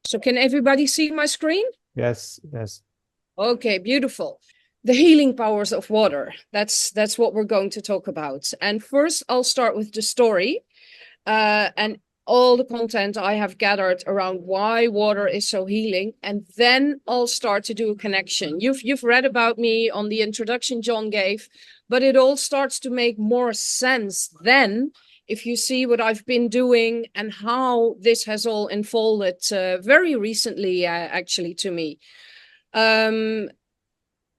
So can everybody see my screen? Yes, yes. Okay, beautiful. The healing powers of water. That's what we're going to talk about. And first, I'll start with the story and all the content I have gathered around why water is so healing. And then I'll start to do a connection. You've read about me on the introduction John gave, but it all starts to make more sense then if you see what I've been doing and how this has all unfolded very recently, actually, to me. Um,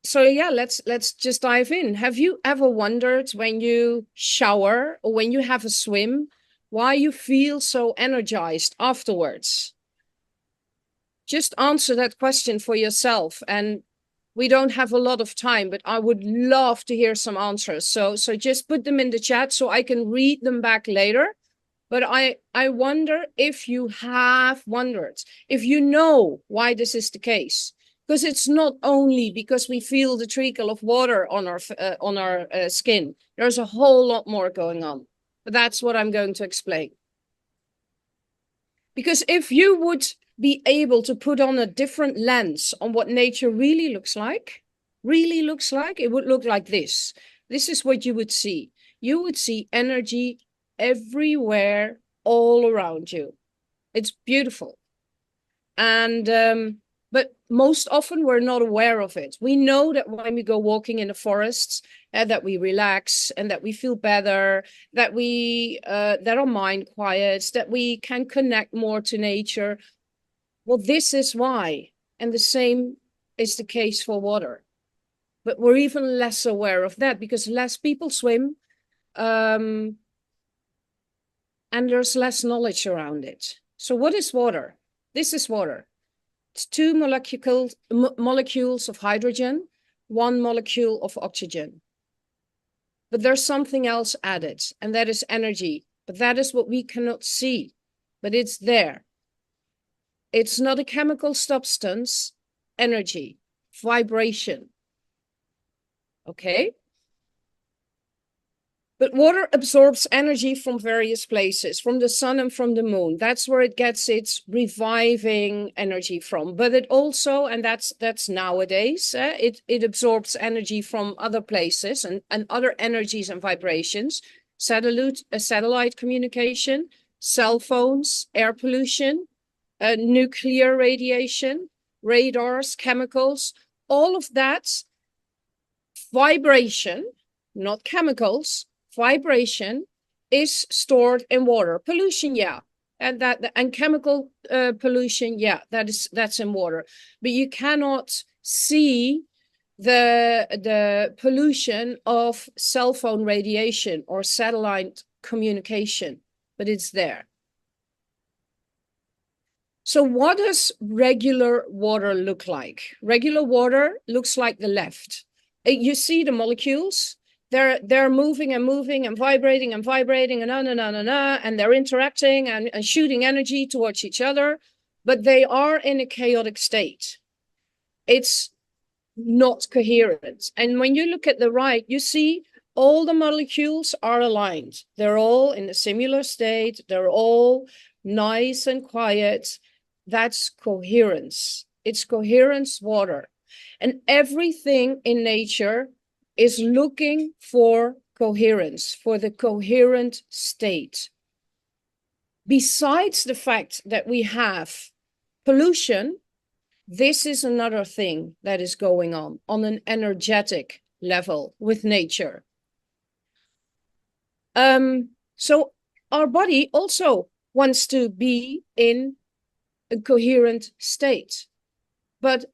so yeah, let's just dive in. Have you ever wondered when you shower or when you have a swim, why you feel so energized afterwards? Just answer that question for yourself. And we don't have a lot of time, but I would love to hear some answers. So just put them in the chat so I can read them back later. But I wonder if you have wondered, if you know why this is the case. Because it's not only because we feel the trickle of water on our skin. There's a whole lot more going on. But that's what I'm going to explain. Because if you would be able to put on a different lens on what nature really looks like, it would look like this. This is what you would see. You would see energy everywhere, all around you. It's beautiful. And but most often we're not aware of it. We know that when we go walking in the forests, that we relax and that we feel better, that our mind quiets, that we can connect more to nature. Well, this is why. And the same is the case for water. But we're even less aware of that because less people swim. And there's less knowledge around it. So what is water? This is water. It's two molecules of hydrogen, one molecule of oxygen. But there's something else added, and that is energy. But that is what we cannot see, but it's there. It's not a chemical substance, energy, vibration. Okay? But water absorbs energy from various places, from the sun and from the moon. That's where it gets its reviving energy from. But it also, and that's nowadays, it absorbs energy from other places and other energies and vibrations. Satellite communication, cell phones, air pollution, nuclear radiation, radars, chemicals, all of that vibration, not chemicals, vibration is stored in water. Pollution, yeah, and chemical pollution, yeah, that's in water. But you cannot see the pollution of cell phone radiation or satellite communication, but it's there. So what does regular water look like? Regular water looks like the left. You see the molecules. They're moving and moving and vibrating and vibrating and and they're interacting and shooting energy towards each other, but they are in a chaotic state. It's not coherent. And when you look at the right, you see all the molecules are aligned. They're all in a similar state. They're all nice and quiet. That's coherence. It's coherence water. And everything in nature is looking for coherence, for the coherent state. Besides the fact that we have pollution, this is another thing that is going on an energetic level with nature. So our body also wants to be in a coherent state. But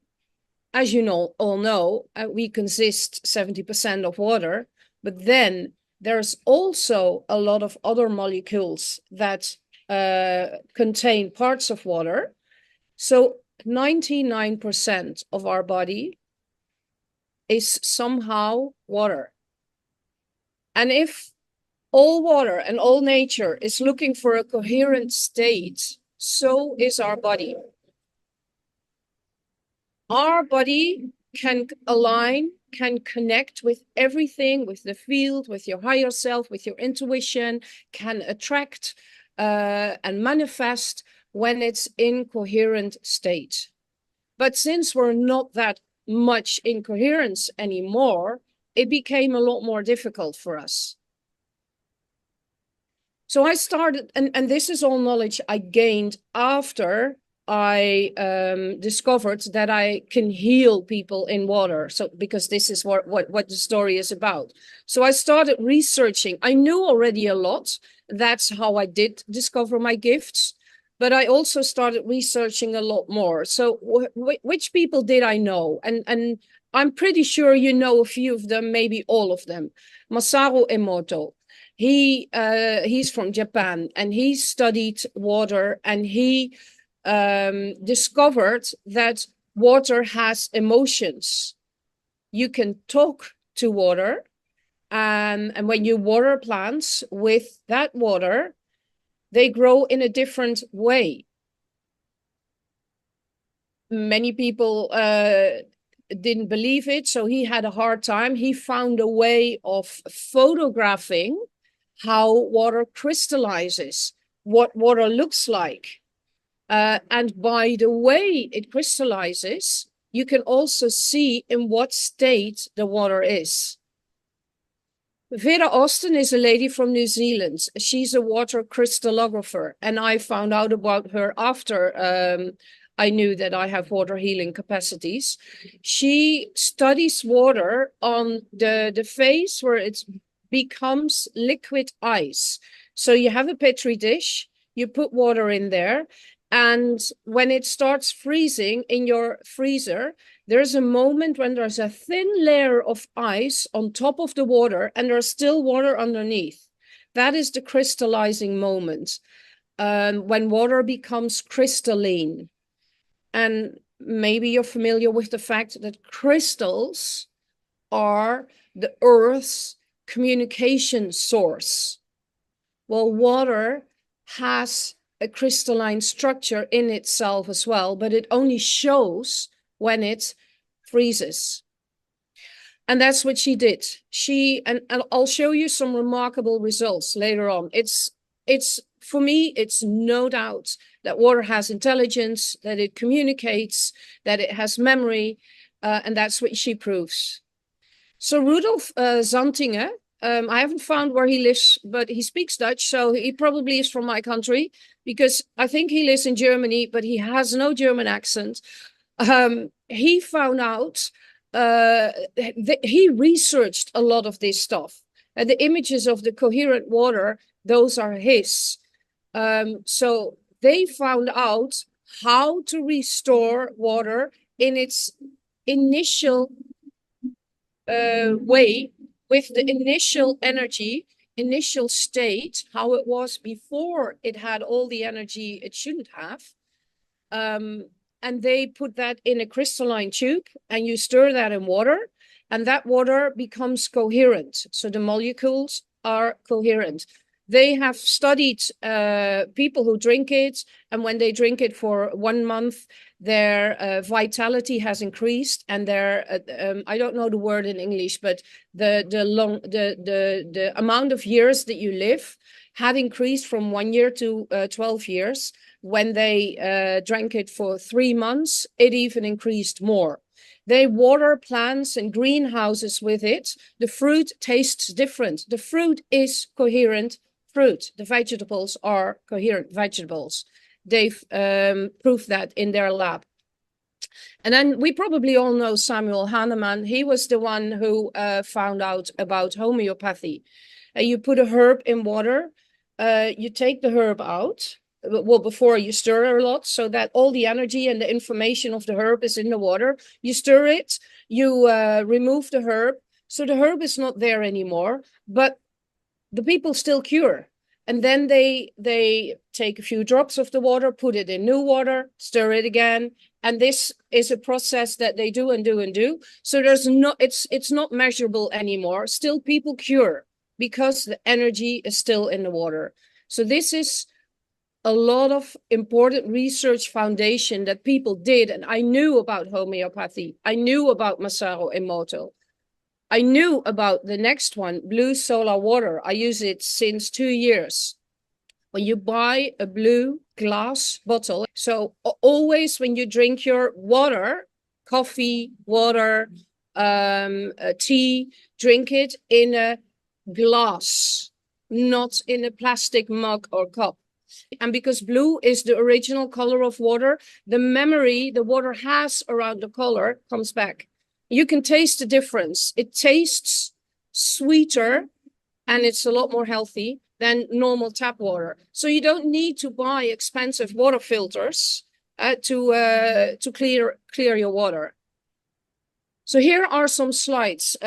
as you all know, we consist 70% of water, but then there's also a lot of other molecules that contain parts of water. So 99% of our body is somehow water. And if all water and all nature is looking for a coherent state, so is our body. Our body can align, can connect with everything, with the field, with your higher self, with your intuition, can attract and manifest when it's in coherent state. But since we're not that much in coherence anymore, it became a lot more difficult for us. So I started, and this is all knowledge I gained after I discovered that I can heal people in water. So because this is what the story is about. So I started researching. I knew already a lot. That's how I did discover my gifts. But I also started researching a lot more. So which people did I know? And I'm pretty sure you know a few of them, maybe all of them. Masaru Emoto. He's from Japan, and he studied water, and he discovered that water has emotions. You can talk to water, and when you water plants with that water, they grow in a different way. Many people didn't believe it, so he had a hard time. He found a way of photographing how water crystallizes, what water looks like. And by the way it crystallizes, you can also see in what state the water is. Vera Austin is a lady from New Zealand. She's a water crystallographer, and I found out about her after I knew that I have water healing capacities. She studies water on the phase where it becomes liquid ice. So you have a petri dish, you put water in there, and when it starts freezing in your freezer, there's a moment when there's a thin layer of ice on top of the water and there's still water underneath. That is the crystallizing moment, when water becomes crystalline. And maybe you're familiar with the fact that crystals are the Earth's communication source. Well, water has a crystalline structure in itself as well, but it only shows when it freezes. And that's what she did. And I'll show you some remarkable results later on. It's for me, it's no doubt that water has intelligence, that it communicates, that it has memory, and that's what she proves. So Rudolf Zantinger, I haven't found where he lives, but he speaks Dutch, so he probably is from my country, because I think he lives in Germany, but he has no German accent. He found out, he researched a lot of this stuff. And the images of the coherent water, those are his. So they found out how to restore water in its initial way, with the initial energy, initial state, how it was before it had all the energy it shouldn't have. And they put that in a crystalline tube, and you stir that in water, and that water becomes coherent. So the molecules are coherent. They have studied people who drink it, and when they drink it for 1 month, their vitality has increased, and their I don't know the word in English, but the amount of years that you live had increased from 1 year to 12 years. When they drank it for 3 months, it even increased more. They water plants and greenhouses with it. The fruit tastes different. The fruit is coherent fruit. The vegetables are coherent vegetables. They've proved that in their lab. And then we probably all know Samuel Hahnemann. He was the one who found out about homeopathy. You put a herb in water, you take the herb out, well, before you stir a lot, so that all the energy and the information of the herb is in the water. You stir it, you remove the herb, so the herb is not there anymore, but the people still cure. And then they take a few drops of the water, put it in new water, stir it again. And this is a process that they do and do and do. So there's no, it's not measurable anymore. Still people cure because the energy is still in the water. So this is a lot of important research foundation that people did. And I knew about homeopathy. I knew about Masaru Emoto. I knew about the next one, blue solar water. I use it since 2 years. When you buy a blue glass bottle. So always when you drink your water, coffee, water, tea, drink it in a glass, not in a plastic mug or cup. And because blue is the original color of water, the memory the water has around the color comes back. You can taste the difference. It tastes sweeter and it's a lot more healthy than normal tap water. So you don't need to buy expensive water filters to clear your water. So here are some slides,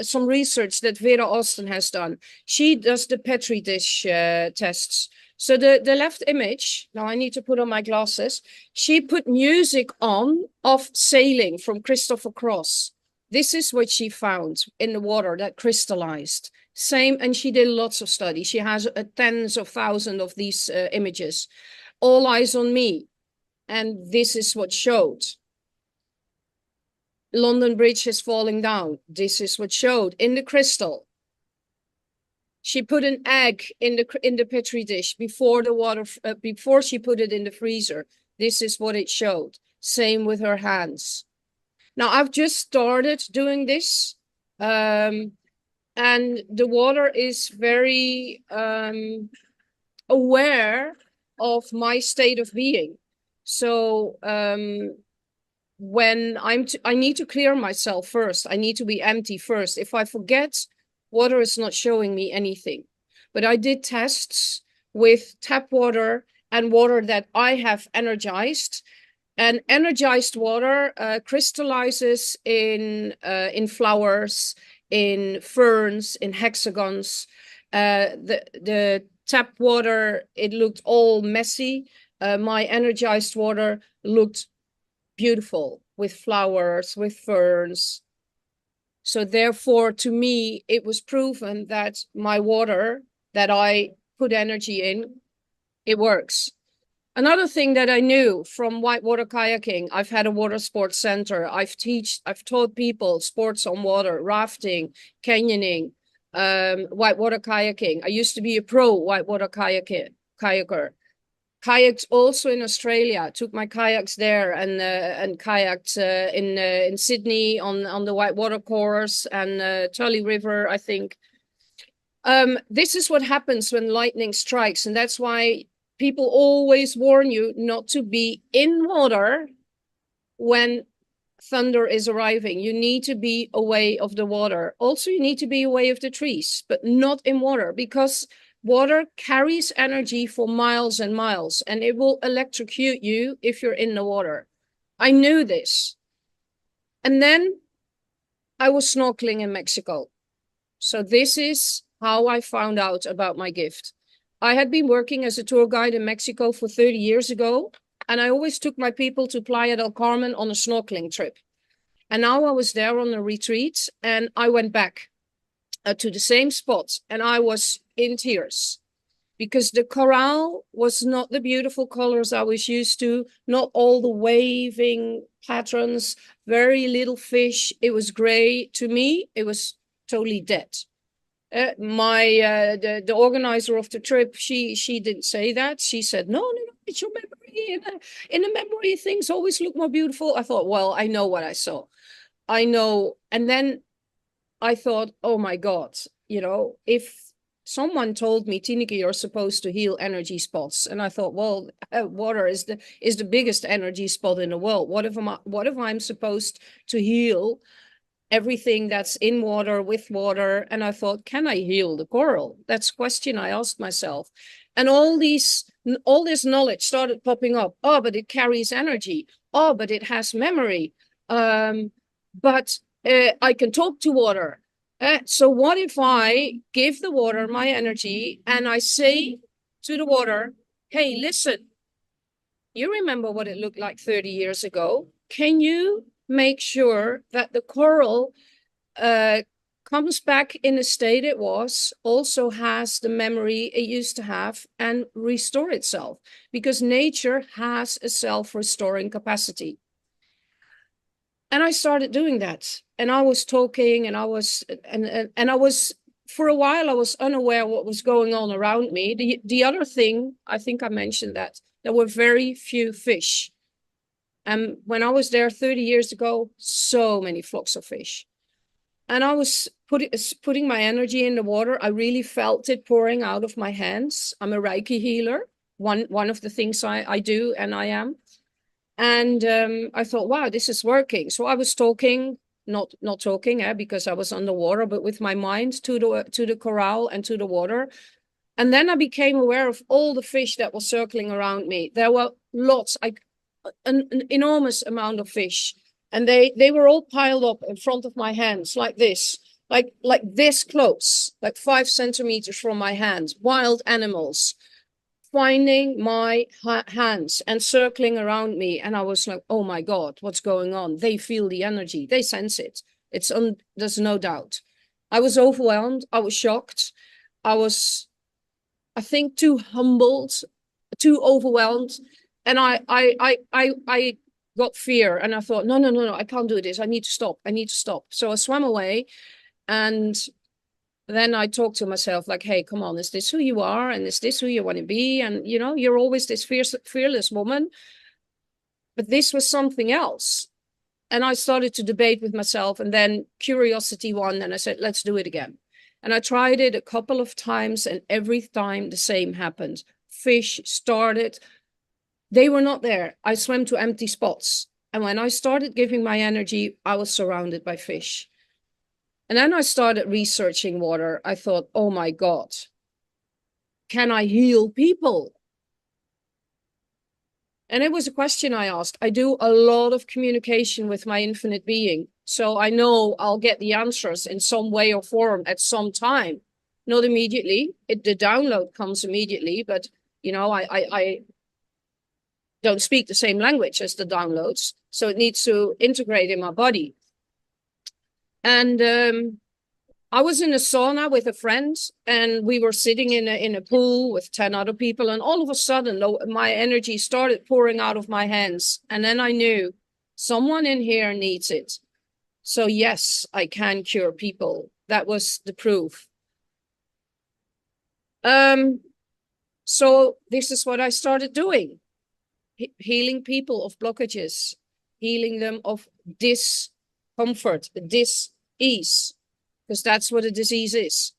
some research that Vera Austin has done. She does the Petri dish tests. So the left image, now I need to put on my glasses. She put music on of sailing from Christopher Cross. This is what she found in the water that crystallized. Same, and she did lots of studies. She has tens of thousands of these images. All eyes on me. And this is what showed. London Bridge is falling down. This is what showed in the crystal. She put an egg in the Petri dish before the water, before she put it in the freezer. This is what it showed. Same with her hands. Now I've just started doing this, and the water is very aware of my state of being. So when I need to clear myself first. I need to be empty first. If I forget, water is not showing me anything. But I did tests with tap water and water that I have energized. And energized water crystallizes in flowers, in ferns, in hexagons. The tap water, it looked all messy. My energized water looked beautiful with flowers, with ferns. So therefore, to me, it was proven that my water that I put energy in, it works. Another thing that I knew from whitewater kayaking, I've had a water sports center. I've taught people sports on water, rafting, canyoning, whitewater kayaking. I used to be a pro whitewater kayaker. Kayaked also in Australia. Took my kayaks there and kayaked in Sydney on the whitewater course and Tully River, I think. This is what happens when lightning strikes, and that's why people always warn you not to be in water when thunder is arriving. You need to be away of the water. Also, you need to be away of the trees, but not in water, because water carries energy for miles and miles, and it will electrocute you if you're in the water. I knew this. And then I was snorkeling in Mexico. So this is how I found out about my gift. I had been working as a tour guide in Mexico for 30 years ago, and I always took my people to Playa del Carmen on a snorkeling trip. And now I was there on a retreat, and I went back to the same spot, and I was in tears because the coral was not the beautiful colors I was used to, not all the waving patterns, very little fish. It was gray. To me, it was totally dead. The organizer of the trip, she didn't say that. She said, no, it's your memory. In the memory, things always look more beautiful. I thought, well, I know what I saw. I know. And then I thought, oh my God, if someone told me, Tineke, you're supposed to heal energy spots. And I thought, well, water is the biggest energy spot in the world. What if I'm supposed to heal everything that's in water, with water? And I thought, can I heal the coral? That's a question I asked myself. And all this knowledge started popping up. Oh, but it carries energy. Oh, but it has memory. But I can talk to water. So what if I give the water my energy and I say to the water, hey, listen, you remember what it looked like 30 years ago? Can you make sure that the coral comes back in the state it was, also has the memory it used to have, and restore itself? Because nature has a self-restoring capacity. And I started doing that. And I was talking, and I was for a while I was unaware what was going on around me. The other thing, I think I mentioned that, There were very few fish. And when I was there 30 years ago, so many flocks of fish. And I was putting my energy in the water. I really felt it pouring out of my hands. I'm a Reiki healer. One of the things I do, and I am. And I thought, wow, this is working. So I was talking, not talking, because I was underwater, but with my mind to the corral and to the water. And then I became aware of all the fish that were circling around me. There were lots, an enormous amount of fish. And they were all piled up in front of my hands like this, like this close, like 5 centimeters from my hands, wild animals finding my hands and circling around me. And I was like, oh my God, what's going on? They feel the energy. They sense it. There's no doubt. I was overwhelmed. I was shocked. I was, I think, too humbled, too overwhelmed. And I got fear, and I thought, no, I can't do this. I need to stop. I need to stop. So I swam away, and then I talked to myself like, hey, come on, is this who you are? And is this who you want to be? And, you know, you're always this fearless woman. But this was something else. And I started to debate with myself, and then curiosity won. And I said, let's do it again. And I tried it a couple of times, and every time the same happened. Fish started. They were not there. I swam to empty spots. And when I started giving my energy, I was surrounded by fish. And then I started researching water. I thought, oh my God, can I heal people? And it was a question I asked. I do a lot of communication with my infinite being. So I know I'll get the answers in some way or form at some time. Not immediately. The download comes immediately, but you know, I don't speak the same language as the downloads. So it needs to integrate in my body. And I was in a sauna with a friend, and we were sitting in a pool with 10 other people. And all of a sudden, my energy started pouring out of my hands. And then I knew someone in here needs it. So yes, I can cure people. That was the proof. So this is what I started doing. Healing people of blockages, healing them of discomfort, dis-ease, because that's what a disease is.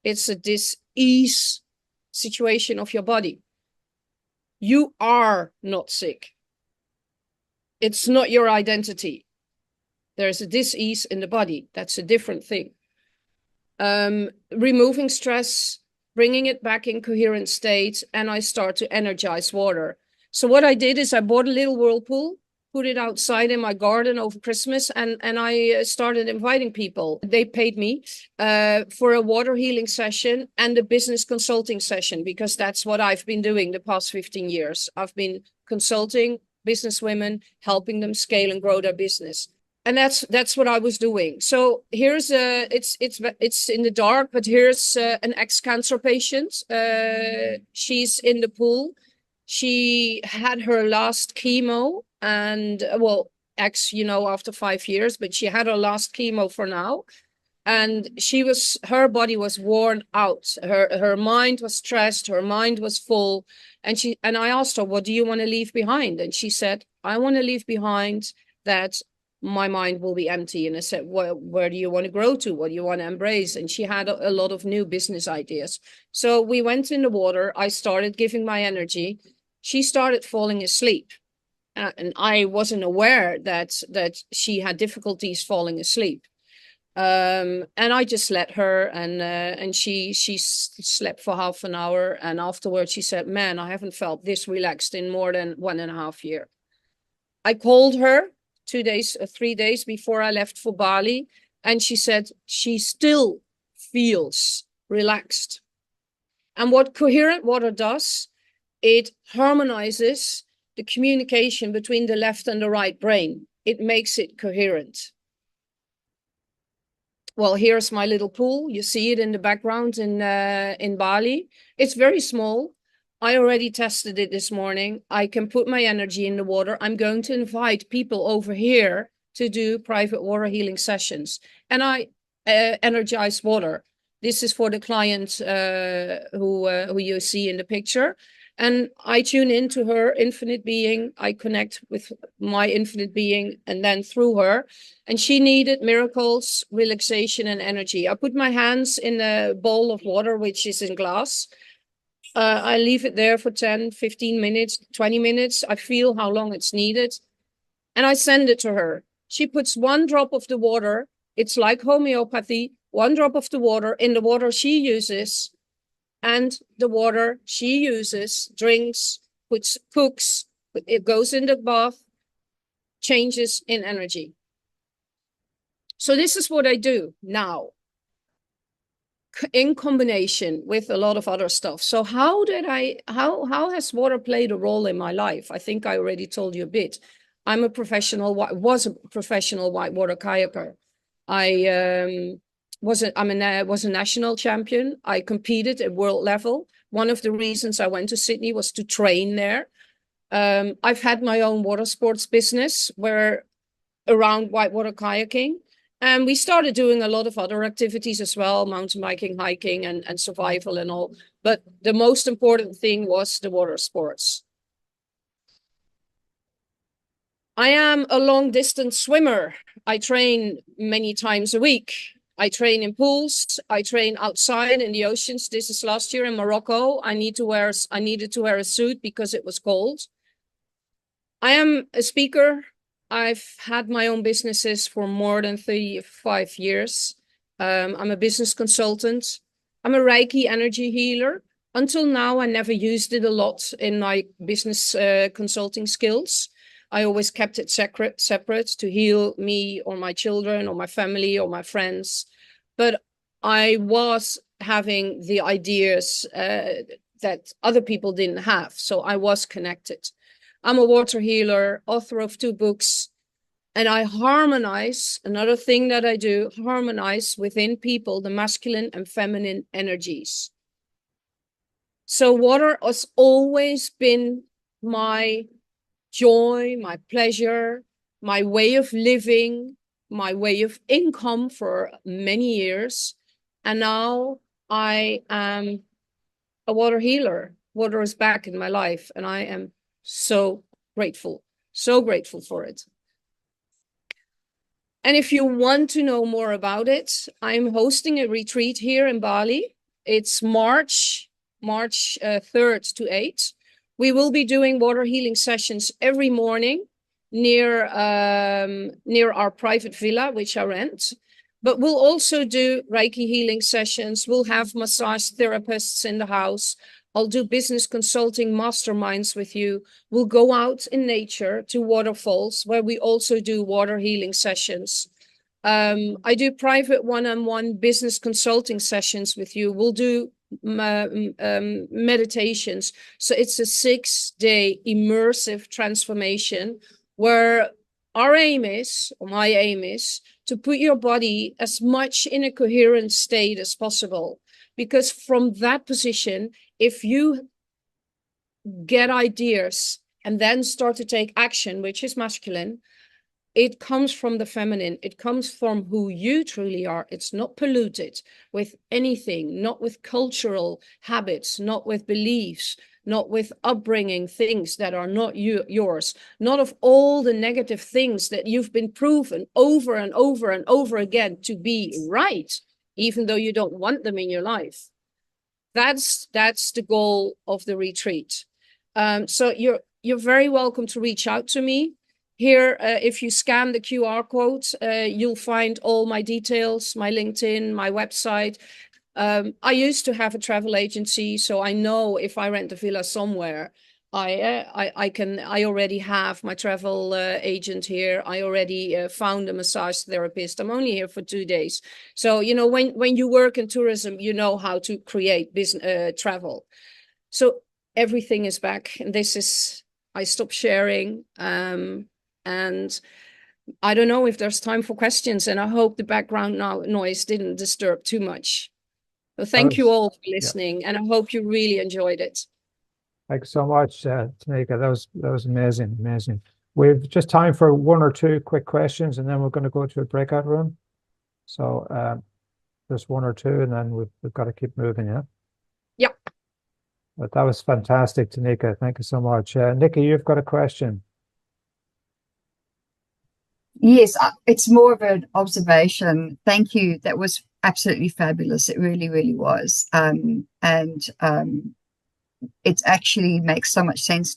It's a dis-ease situation of your body. You are not sick. It's not your identity. There's a dis-ease in the body. That's a different thing. Removing stress, bringing it back in coherent state, and I start to energize water. So what I did is I bought a little whirlpool, put it outside in my garden over Christmas, and I started inviting people. They paid me for a water healing session and a business consulting session, because that's what I've been doing the past 15 years. I've been consulting business women, helping them scale and grow their business. And that's what I was doing. So here's it's in the dark, but here's an ex-cancer patient. She's in the pool. She had her last chemo, and well, after 5 years, but she had her last chemo for now. And her body was worn out. Her mind was stressed. Her mind was full. And I asked her, what do you want to leave behind? And she said, I want to leave behind that my mind will be empty. And I said, well, where do you want to grow to? What do you want to embrace? And she had a lot of new business ideas. So we went in the water. I started giving my energy. She started falling asleep. And I wasn't aware that she had difficulties falling asleep. And I just let her, and she slept for half an hour. And afterwards she said, man, I haven't felt this relaxed in more than 1.5 years. I called her 3 days before I left for Bali, and she said she still feels relaxed. And what coherent water does, it harmonizes the communication between the left and the right brain. It makes it coherent. Well, here's my little pool. You see it in the background in Bali. It's very small. I already tested it this morning. I can put my energy in the water. I'm going to invite people over here to do private water healing sessions. And I energize water. This is for the client who you see in the picture. And I tune into her infinite being. I connect with my infinite being, and then through her. And she needed miracles, relaxation, and energy. I put my hands in a bowl of water, which is in glass. I leave it there for 10, 15 minutes, 20 minutes. I feel how long it's needed. And I send it to her. She puts one drop of the water. It's like homeopathy. One drop of the water in the water she uses, and the water she uses, drinks, cooks, it goes in the bath, changes in energy. So this is what I do now, in combination with a lot of other stuff. So how has water played a role in my life? I think I already told you a bit. Was a professional whitewater kayaker. I was a national champion. I competed at world level. One of the reasons I went to Sydney was to train there. I've had my own water sports business around whitewater kayaking. And we started doing a lot of other activities as well, mountain biking, hiking, and survival and all. But the most important thing was the water sports. I am a long distance swimmer. I train many times a week. I train in pools. I train outside in the oceans. This is last year in Morocco. I needed to wear a suit because it was cold. I am a speaker. I've had my own businesses for more than 35 years. I'm a business consultant. I'm a Reiki energy healer. Until now, I never used it a lot in my business consulting skills. I always kept it separate to heal me or my children or my family or my friends. But I was having the ideas that other people didn't have. So I was connected. I'm a water healer, author of 2 books, and I harmonize. Another thing that I do, harmonize within people the masculine and feminine energies. So water has always been my joy, my pleasure, my way of living, my way of income for many years. And now I am a water healer. Water is back in my life, and I am so grateful for it. And if you want to know more about it, I'm hosting a retreat here in Bali. It's March 3rd to 8th. We will be doing water healing sessions every morning near our private villa, which I rent. But we'll also do Reiki healing sessions. We'll have massage therapists in the house. I'll do business consulting masterminds with you. We'll go out in nature to waterfalls where we also do water healing sessions. I do private one-on-one business consulting sessions with you. We'll do meditations. So it's a 6-day immersive transformation where my aim is to put your body as much in a coherent state as possible. Because from that position, if you get ideas and then start to take action, which is masculine, it comes from the feminine. It comes from who you truly are. It's not polluted with anything, not with cultural habits, not with beliefs, not with upbringing, things that are not yours, not of all the negative things that you've been proven over and over and over again to be right, even though you don't want them in your life. That's the goal of the retreat. So you're very welcome to reach out to me. Here, if you scan the QR code, you'll find all my details, my LinkedIn, my website. I used to have a travel agency, so I know if I rent a villa somewhere, I already have my travel agent here. I already found a massage therapist. I'm only here for 2 days. So, when you work in tourism, you know how to create business travel. So everything is back. And I stopped sharing. And I don't know if there's time for questions, and I hope the background noise didn't disturb too much. So thank you all for listening, and I hope you really enjoyed it. Thanks so much, Tineke. That was amazing. We've just time for 1 or 2 quick questions, and then we're going to go to a breakout room. So just 1 or 2, and then we've got to keep moving, yeah? Yeah. But that was fantastic, Tineke. Thank you so much. Nikki, you've got a question. Yes, it's more of an observation. Thank you. That was absolutely fabulous. It really, really was. And it actually makes so much sense